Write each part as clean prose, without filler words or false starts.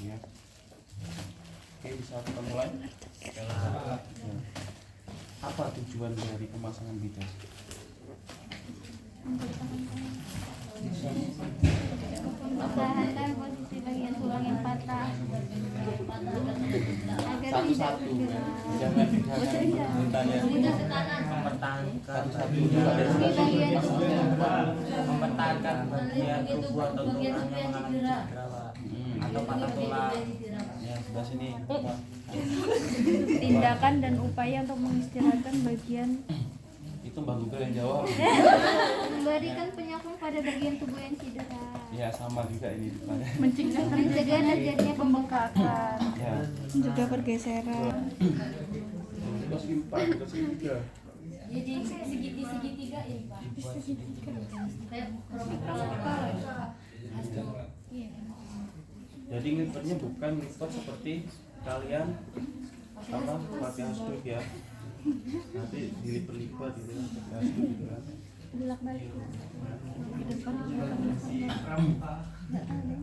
ya. Oke, bisa kita mulai. Ya. Apa tujuan dari pemasangan bidas? Mempertahankan posisi bagian tulang yang patah agar tidak Satu-satu. bergerak. Jangan Mempertahankan Mempertahankan bagian tubuh atau tulang yang mengalami cedera, Pak. Atau patah tulang. Ya, sebelah sini. tindakan dan upaya untuk mengistirahatkan bagian Itu Mbak Google yang jawab. memberikan penyokong pada bagian tubuh yang cedera, Ya, sama juga ini. mencegah terjadinya pembengkakan, Ya. juga pergeseran. Jadi segitiga ya Pak. Jadi ngelibatnya bukan ngelibat seperti kalian apa pakai hashtag ya. Nanti dilipat-lipat gitu kan, pakai hashtag gitu kan. Bolak-balik.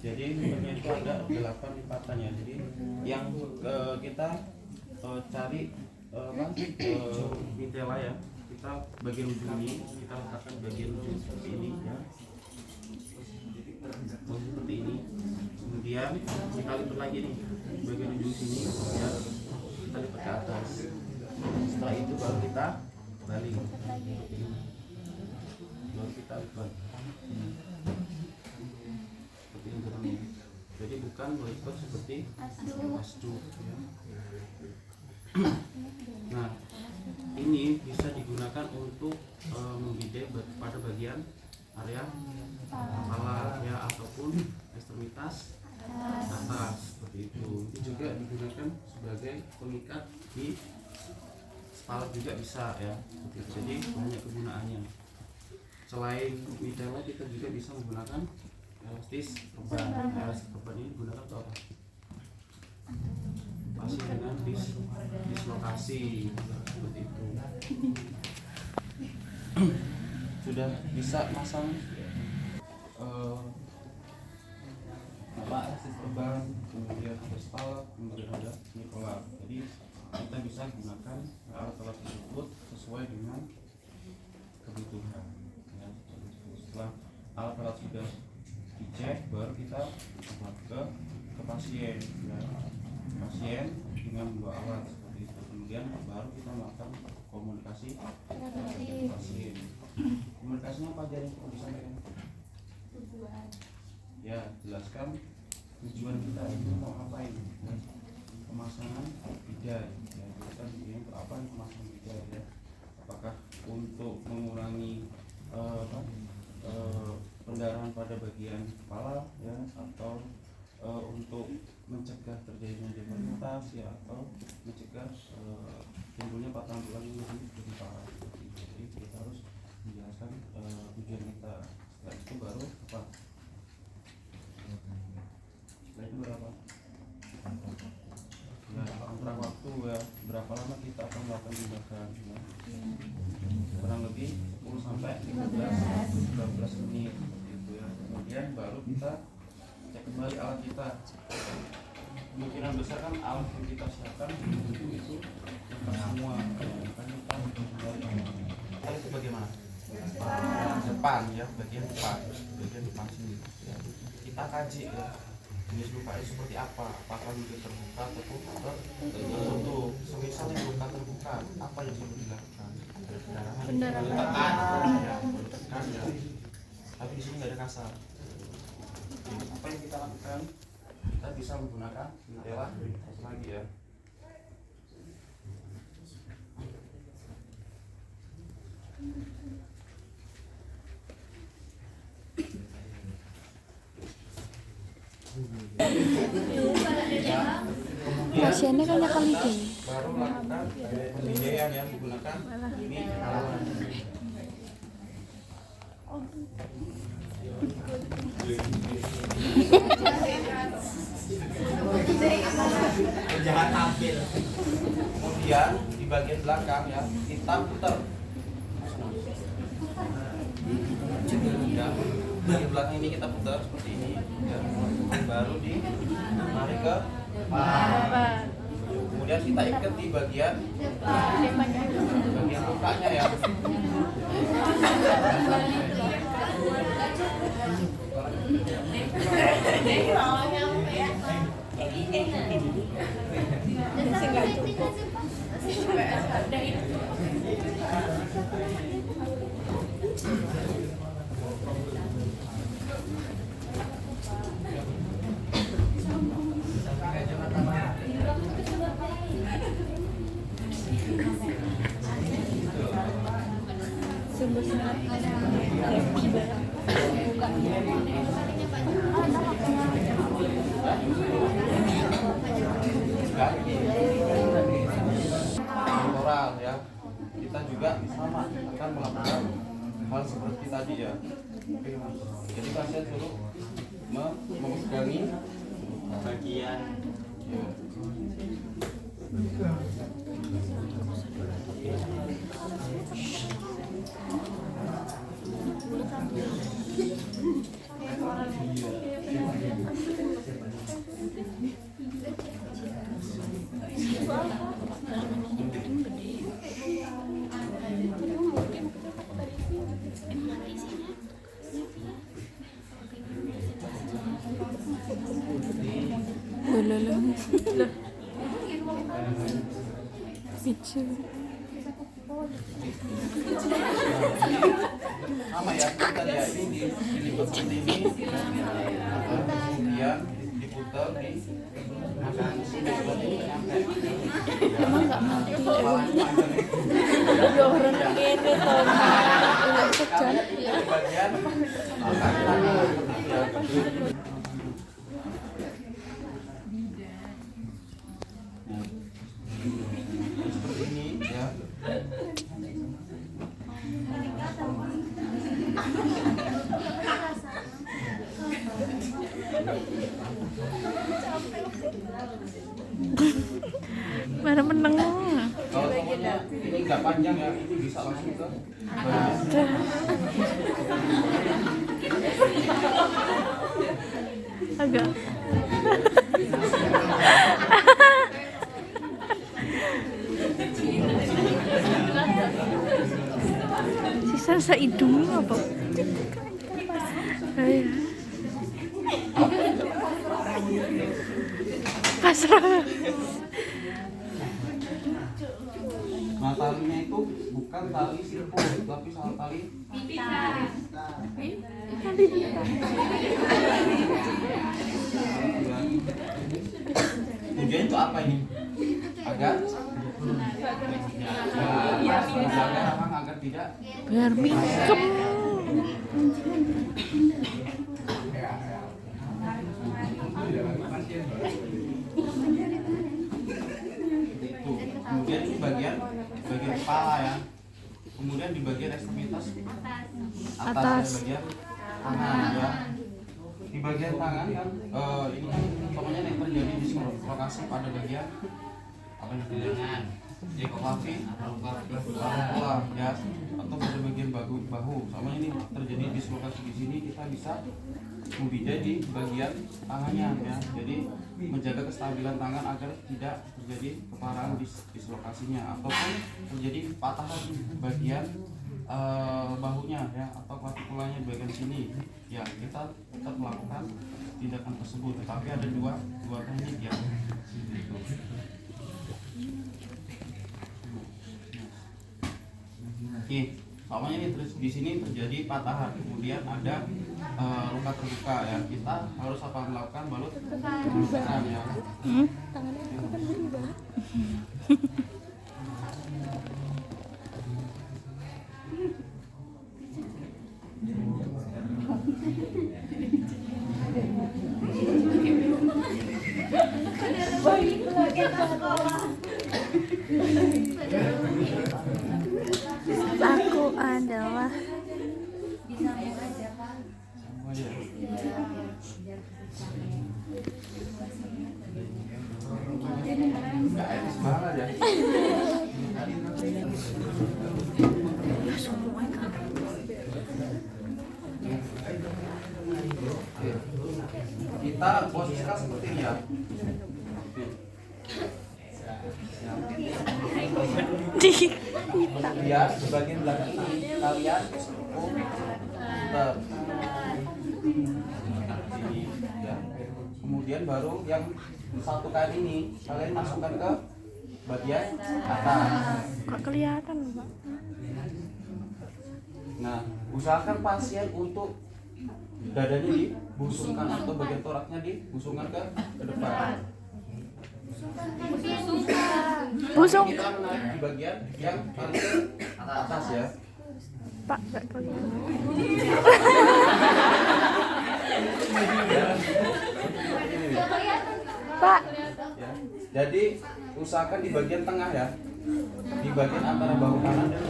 Jadi ngelibatnya itu ada 8 lipatannya. Jadi yang kita cari mitela ya. Kita bagian ujung ini kita letakkan bagian ujung seperti ini ya. Seperti ini. Kemudian kita lipat lagi nih bagian ujung sini ya, kita lipat ke atas. Setelah itu baru kita balik, baru kita lipat seperti ini kurangnya. Jadi bukan melipat seperti asdu ya. Nah, ini bisa digunakan untuk membidik pada bagian area kepala ya, ataupun ekstremitas atas seperti itu. Ini juga digunakan sebagai pengikat di kepala juga bisa ya. Jadi banyak kegunaannya. Selain mitela kita juga bisa menggunakan elastis perban. Elastis perban ini digunakan untuk apa? Pasien dengan dislokasi seperti itu. Sudah bisa masang elastis perban, kemudian ada spal, kemudian ada nikola. Jadi kita bisa gunakan alat-alat tersebut sesuai dengan kebutuhan ya. Setelah alat-alat sudah dicek, baru kita buat ke pasien ya. Pasien dengan membawa alat seperti itu, kemudian baru kita melakukan komunikasi dengan pasien. Komunikasinya apa aja yang perlu disampaikan? Ya, jelaskan tujuan kita itu mau ngapain ya. Pemasangan bidan ya, kita ini untuk apa pemasangan bidan ya? Apakah untuk mengurangi pendarahan pada bagian kepala ya, atau untuk mencegah terjadinya demolitas ya, atau mencegah timbulnya patahan tulang yang lebih parah. Jadi kita harus menjelaskan tujuan kita. Setelah itu baru apa? Setelah itu berapa? Nah, antara waktu ya, berapa lama kita akan melakukan tindakan ya? Kurang lebih 10 sampai 15 menit gitu ya. Kemudian baru kita cek kembali alat kita. Kemungkinan besar kan alat yang kita siapkan itu lepas semua ya, kan kita kembali alat itu bagaimana? Depan ya, bagian depan sini ya. Kita kaji ya, jenis luka itu seperti apa, apakah luka terbuka ataupun tertutup. Semisal yang luka terbuka, apa yang perlu dilakukan? Pendarahan ya, tekan ya. Tapi di sini nggak ada kasar. Apa yang kita lakukan? Kita bisa menggunakan mitela lagi ya. Pasiennya kan kali ini. Baru melakukan pembiayaan yang menggunakan ini alat. Jangan tampil. Kemudian di bagian belakang ya kita putar. Ya, bagian belakang ini kita putar seperti ini. Ya. Baru ditarik ke depan. Kemudian kita ikat di bagian lukanya ya. Oral ya, kita juga sama akan melakukan hal seperti tadi ya. Jadi pasien suruh memegangi bagian ya. Sama ya, kita lihat ini dilipet seperti ini, kemudian diputar di sini seperti ini sampai. Emang nggak mati ada orang ini tau sejan Di bagian angkat tangan seperti itu ya. Seperti ini ya. mana meneng Kalau temennya ini nggak panjang ya, ini bisa langsung ke bagian. agak sisa sa hidung apa ay pasrah. Nah talinya itu bukan tali simpul, tapi sama tali tujuan itu apa ini? Agar menjaga rahang agar tidak biar mingkem. itu. Kemudian ini bagian kepala ya. Kemudian di bagian ekstremitas atas bagian tangan ya. Di bagian tangan kan ini pokoknya yang terjadi dislokasi pada bagian apa namanya dikoklavi ya, atau pada bagian bahu sama ini terjadi dislokasi di sini, kita bisa memijai di bagian tangannya ya. Jadi menjaga kestabilan tangan agar tidak terjadi keparahan dislokasinya ataupun terjadi patahan di bagian bahunya ya, atau klavikulanya di bagian sini ya. Kita tetap melakukan tindakan tersebut, tetapi ada dua teknik ya. Oke, soalnya ini terus di sini terjadi patahan, kemudian ada luka terbuka ya. Kita harus apa melakukan balut pembukaan ya. Tangannya aku kan berubah. Aku adalah Sama ya. Nggak etis banget ya. Kita posisikan seperti ini ya. Kemudian di bagian belakang ini kalian cukup putar sini ya. Kemudian baru yang satu kali ini kalian masukkan ke bagian atas. Kok kelihatan, Pak? Nah, usahakan pasien untuk dadanya dibusungkan atau bagian toraknya dibusungkan ke depan. Busung. Kita menarik di bagian yang paling ke atas ya. Pak, nggak kelihatan. Pak. Ya. Jadi usahakan di bagian tengah ya. Di bagian antara bahu kanan dan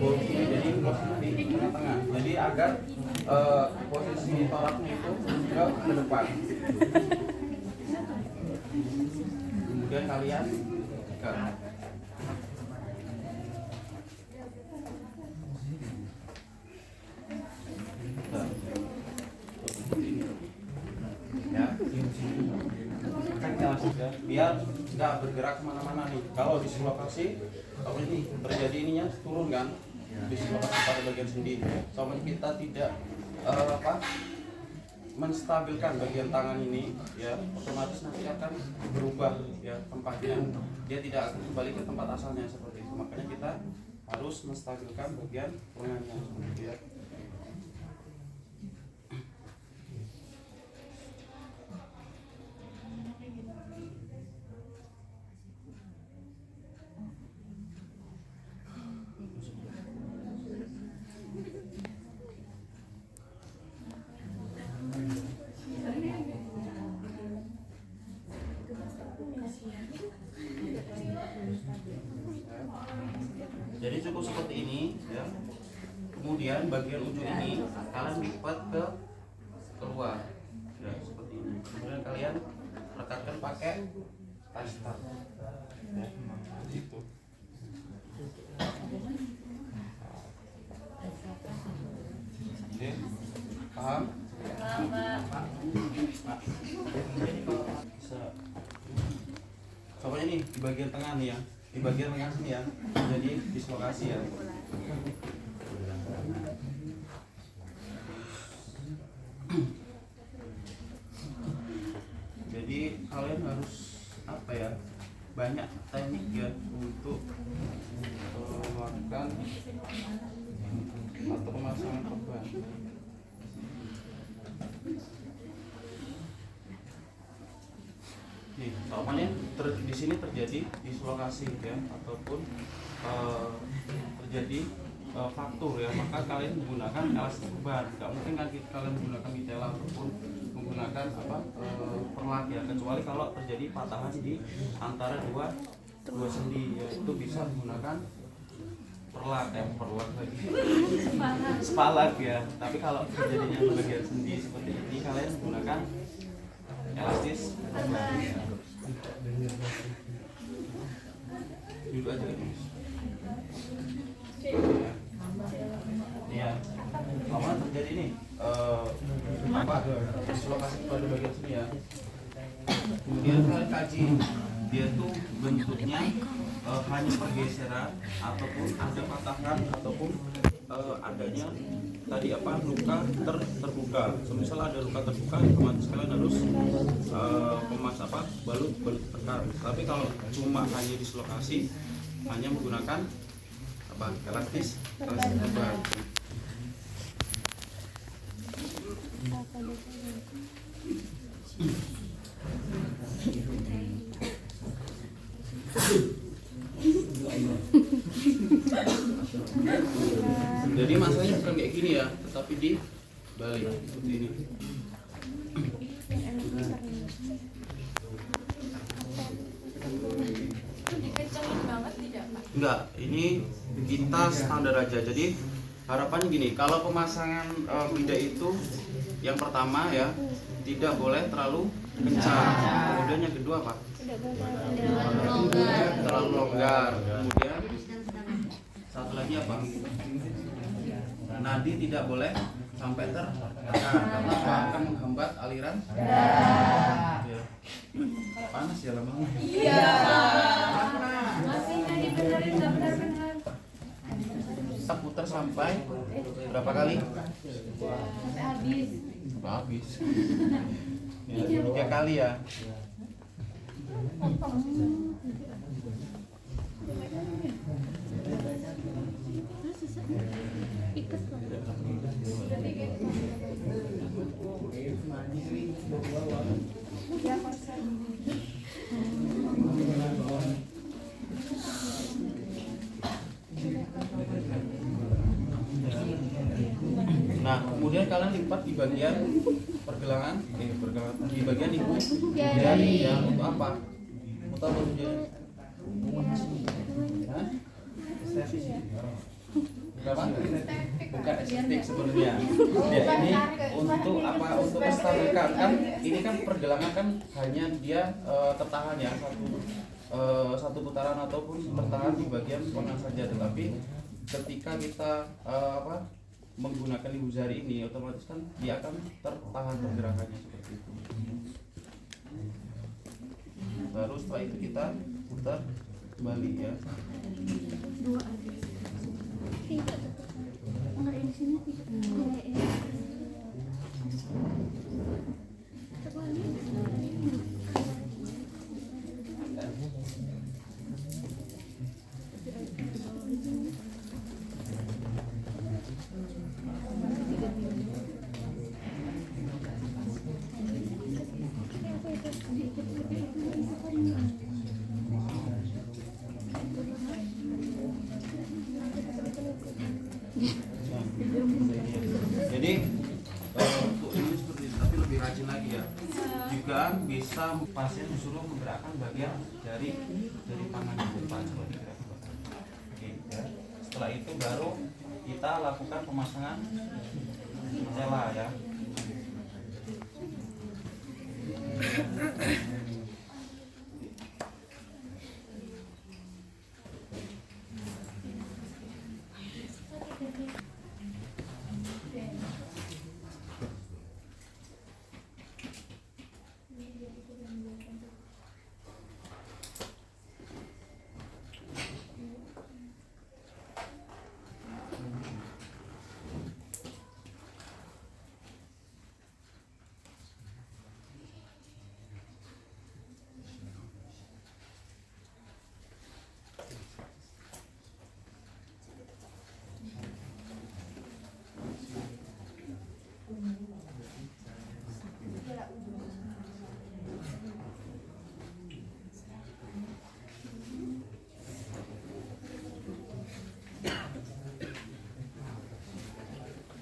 bahu kiri. Jadi posisi di tengah-tengah. Jadi agar posisi toraknya itu ke depan. Kemudian kalian ikat. Ya, biar nggak bergerak kemana-mana nih. Kalau dislokasi, kalau ini terjadi ininya turun kan, dislokasi pada bagian sendi. Soalnya kita tidak menstabilkan bagian tangan ini, ya otomatis nanti akan berubah ya tempatnya. Dia tidak akan kembali ke tempat asalnya seperti itu. Makanya kita harus menstabilkan bagian lengannya seperti ya. Jadi cukup seperti ini ya. Kemudian bagian ujung ini kalian lipat ke keluar ya seperti ini. Kemudian kalian rekatkan pakai plaster ya, itu. Oke, paham? Bisa. Coba ini di bagian tengah nih ya. Di bagian tengah sini ya, jadi dislokasi ya. Jadi kalian harus apa ya, banyak teknik ya untuk melakukan atau pemasangan korban. Nih, umpamanya di sini terjadi dislokasi ya, ataupun terjadi fraktur ya, maka kalian menggunakan elastis beban. Tidak mungkin kan kalian menggunakan mitela ataupun menggunakan perlak ya, kecuali kalau terjadi patahan di antara dua sendi ya, itu bisa menggunakan perlak lagi spalak ya. Tapi kalau terjadinya di bagian sendi seperti ini, kalian menggunakan elastis beban ya. Duduk aja guys. Iya. Lama terjadi nih dislokasi pada bagian sini ya. Kemudian kalian kaji dia tuh bentuknya hanya pergeseran ataupun ada patahan ataupun adanya tadi luka terbuka. Semisal ada luka terbuka, otomatis kalian harus balut tekan. Tapi kalau cuma hanya dislokasi, hanya menggunakan elastis beban. Jadi masalahnya bukan kayak gini ya, tetapi di balik seperti ini. Enggak, ini kita standar aja. Jadi harapannya gini, kalau pemasangan bidak itu yang pertama ya tidak boleh terlalu kencang. Kemudian yang kedua apa? Terlalu longgar. Kemudian satu lagi apa? Nadi tidak boleh sampai tertekan karena akan menghambat aliran darah. Ya. panas ya lambangnya. Iya. Masih nggak dibenerin, nggak benar-benar. Kita putar sampai berapa kali? Sampai habis. Habis. Ya, 3 kali ya. Nah, kemudian kalian lipat di bagian pergelangan, di bagian ibu jari ya. Untuk apa? Untuk apa jari? Hah? Berapa? Bukan estetik sebenarnya. Ya, ini untuk apa? Untuk menstabilkan kan. Ini kan pergelangan kan hanya dia tertahan ya satu putaran ataupun tertahan di bagian lengan saja, tetapi ketika kita menggunakan ibu jari ini otomatis kan dia akan tertahan pergerakannya seperti itu. Baru setelah itu kita putar kembali ya. Enggak di sini Jadi untuk ini seperti itu, tapi lebih rajin lagi ya. Juga bisa pasien disuruh menggerakkan bagian dari tangannya depan seperti itu. Oke, ya. Setelah itu baru kita lakukan pemasangan tela ya.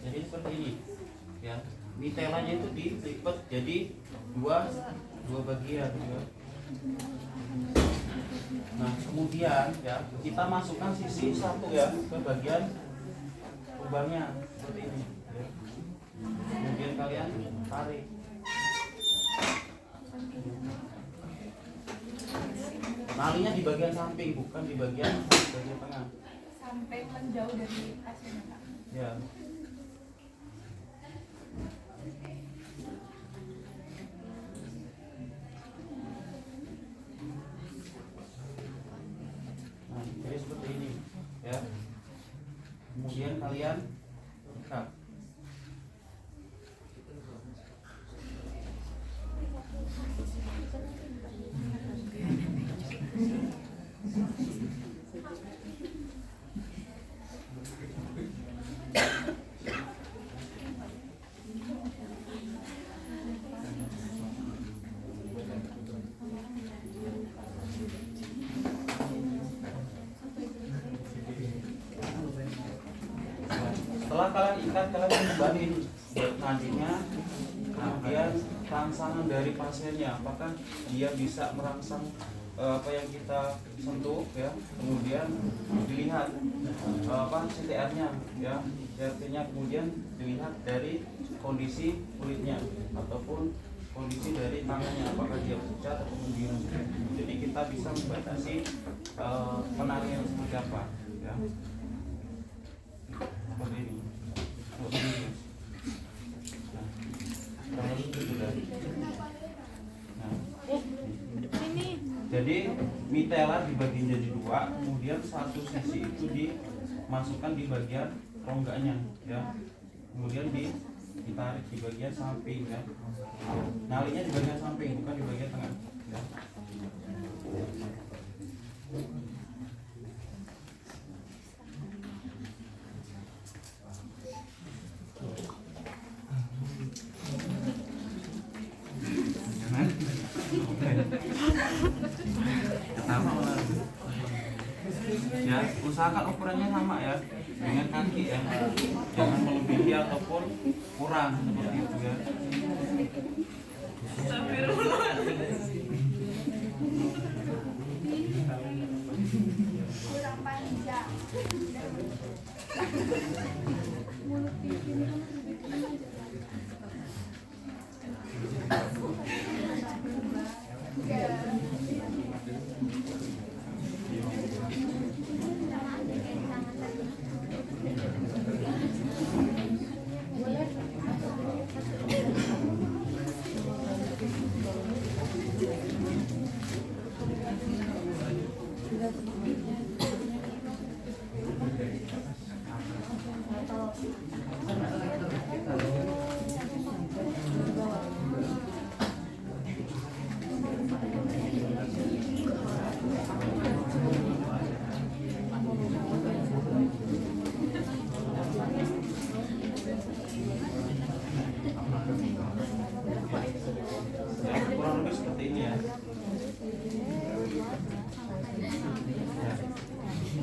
Jadi seperti ini ya. Ini telanya itu dilipat jadi dua bagian ya. Nah kemudian ya kita masukkan sisi satu ya ke bagian lubangnya seperti ini ya. Kemudian kalian tarik. Talinya di bagian samping, bukan di bagian tengah. Sampai menjauh dari pasiennya, Kak. Ya. Nah, jadi seperti ini, ya. Kemudian kalian ikat. Setelah kalian ikat, kalian kembali nantinya kemudian rangsangan dari pasiennya, apakah dia bisa merangsang apa yang kita sentuh ya, kemudian dilihat CTR-nya ya, CTR-nya kemudian dilihat dari kondisi kulitnya ataupun kondisi dari tangannya, apakah dia pucat atau biru. Jadi kita bisa membatasi penarian seperti apa ya. Seperti ini. Nah, kurang lebih gitu dah. Nah, Jadi mitela dibagi jadi dua, kemudian satu sisi itu dimasukkan di bagian rongganya ya, kemudian ditarik di bagian samping ya. Nalinya di bagian samping, bukan di bagian tengah ya. Ketawa malah. Ya, usahakan ukurannya sama ya dengan kaki ya, jangan melebihi ataupun kurang seperti itu ya. Kurang panjang. Ya, kurang lebih seperti ini ya.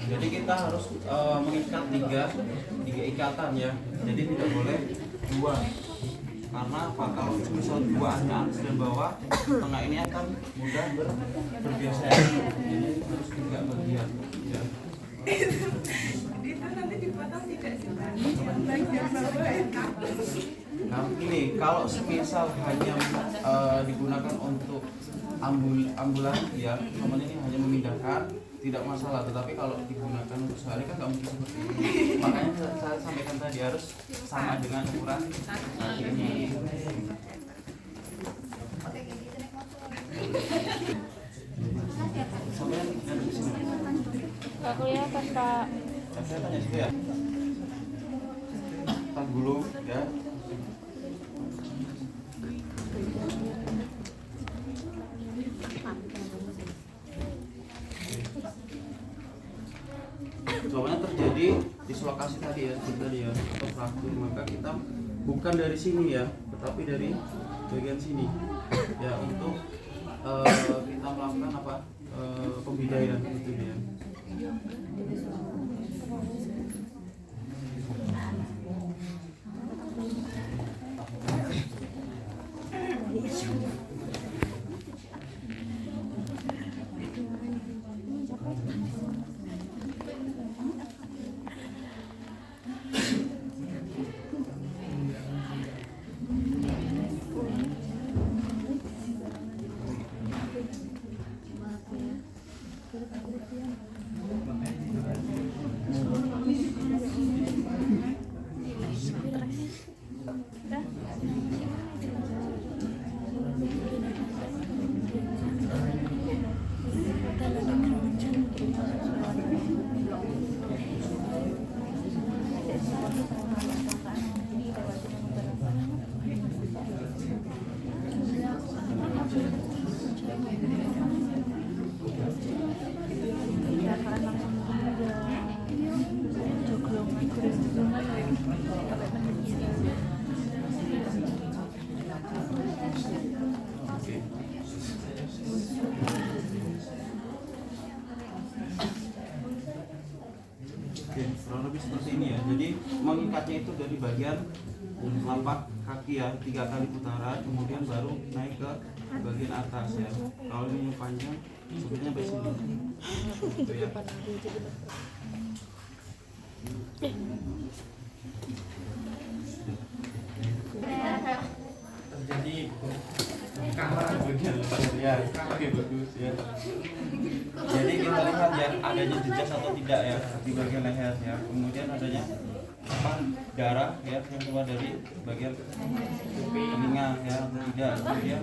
Jadi kita harus mengikat tiga ikatan ya. Jadi tidak boleh dua. Karena apa? Kalau misal dua hanya atas dan bawah, tengah ini akan mudah bergeser. Jadi harus tiga bagian. Ya. Itu nanti dipotong tidak sih Pak? Bagian bawah itu. Nah ini kalau semisal hanya digunakan untuk ambulan ya, teman ini hanya memindahkan tidak masalah, tetapi kalau digunakan untuk sehari kan nggak mungkin seperti ini. Makanya saya sampaikan tadi harus sama dengan ukuran kaki ini. Sampai yang di sini. Aku ya Pak. Saya tanya situ ya. Tas gulung ya. Soalnya terjadi dislokasi tadi ya, atau fraktur, maka kita bukan dari sini ya, tetapi dari bagian sini ya, untuk kita melakukan apa, pembidaian gitu ya. Oke, kurang lebih seperti ini ya. Jadi mengikatnya itu dari bagian telapak kaki ya, 3 kali putaran, kemudian baru naik ke bagian atas ya. Kalau ini panjang, sebenarnya sampai sini. Gitu ya. Terjadi Bagian lepas ya. Oke, bagus ya. Jadi kita lihat ya, adanya jejas atau tidak ya di bagian leher ya. Kemudian adanya apa, darah ya yang keluar dari bagian telinga ya atau tidak. Kemudian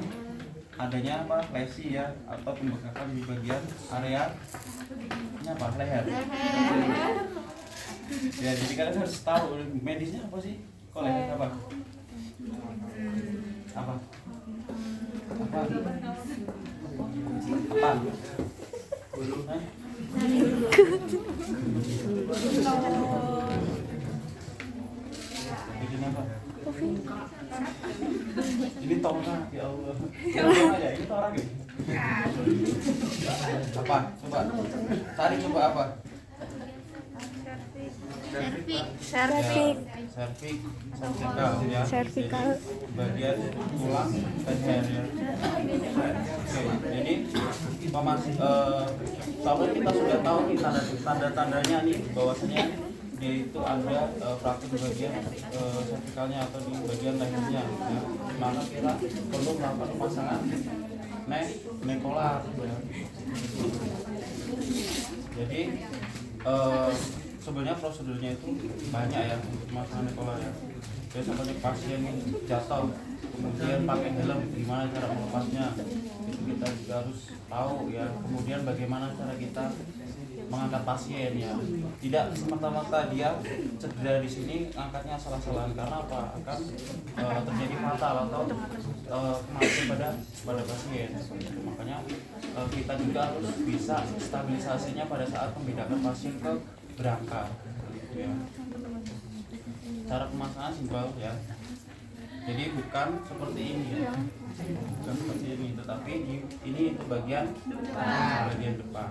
adanya apa lesi ya atau pembengkakan di bagian area ini apa leher. Ya jadi kalian harus tahu medisnya apa sih kok leher apa apa apa apa bulu bikin apa ini tongkat ya Allah tongkat aja ini orang ya apa coba cari coba apa Servik. serviks cervical ya Cervical. Jadi, bagian tulang leher ya oke jadi kalau kita sudah tahu nih tanda-tandanya nih bahwasanya dia itu ada fraktur di bagian cervicalnya atau di bagian lehernya ya. Maka kita perlu melakukan pemasangan nekolar ya. Jadi sebenarnya prosedurnya itu banyak ya untuk pemasangan nekolar ya. Biasanya pasien jatuh kemudian pakai helm, gimana cara melepasnya itu kita juga harus tahu ya. Kemudian bagaimana cara kita mengangkat pasien ya, tidak semata-mata dia cedera di sini angkatnya salah-salahan karena apa akan terjadi fatal atau kematian pada pasien. Makanya kita juga harus bisa stabilisasinya pada saat membedakan pasien ke berangkat ya. Cara pemasangan simpel ya, jadi bukan seperti ini ya, bukan seperti ini, tetapi ini itu bagian depan.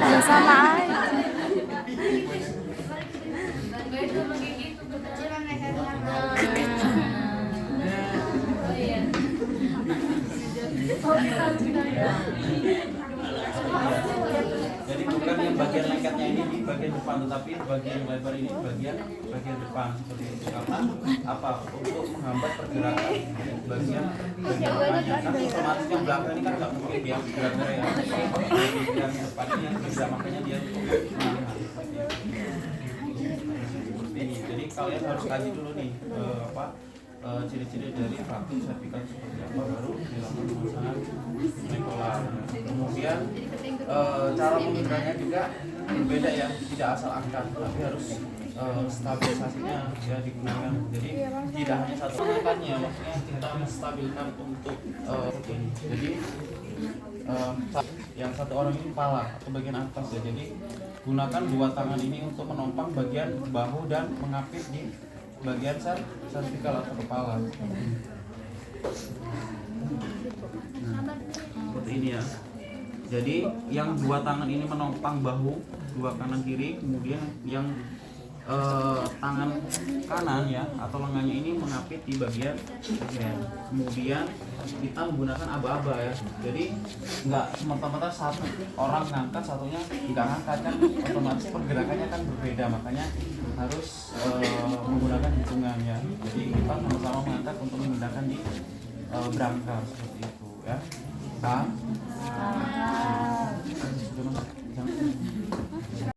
Ya sama aja. Jadi bukan yang bagian lengketnya ini di bagian depan, tetapi bagian lebar ini bagian depan seperti itu. Karena apa? Untuk menghambat pergerakan bagian depannya. Kan otomatis yang belakang ini kan nggak mungkin dia gerak ya. Yang depan ini yang bisa makanya dia menahan seperti ini. Jadi kalian harus kaji dulu nih ciri-ciri dari fraktur cervical seperti apa, baru dilakukan pemasangan nekolar. Kemudian cara menggunakannya juga berbeda ya, tidak asal angkat, tapi harus stabilisasinya ya digunakan. Jadi tidak hanya satu angkatnya, maksudnya kita menstabilkan untuk ini. Jadi yang satu orang ini kepala atau bagian atas ya. Jadi gunakan dua tangan ini untuk menopang bagian bahu dan mengapit di bagian cervical atau kepala. Seperti ini ya. Jadi yang dua tangan ini menopang bahu, dua kanan kiri, kemudian yang tangan kanan ya atau lengannya ini mengapit di bagian leher. Kemudian kita menggunakan aba-aba ya. Jadi nggak semata-mata satu orang ngangkat, satunya nggak ngangkat kan, otomatis pergerakannya kan berbeda. Makanya harus menggunakan hitungan ya. Jadi kita sama-sama mengangkat untuk menggunakan di berangkar seperti itu ya. Paham? Sudah masuk.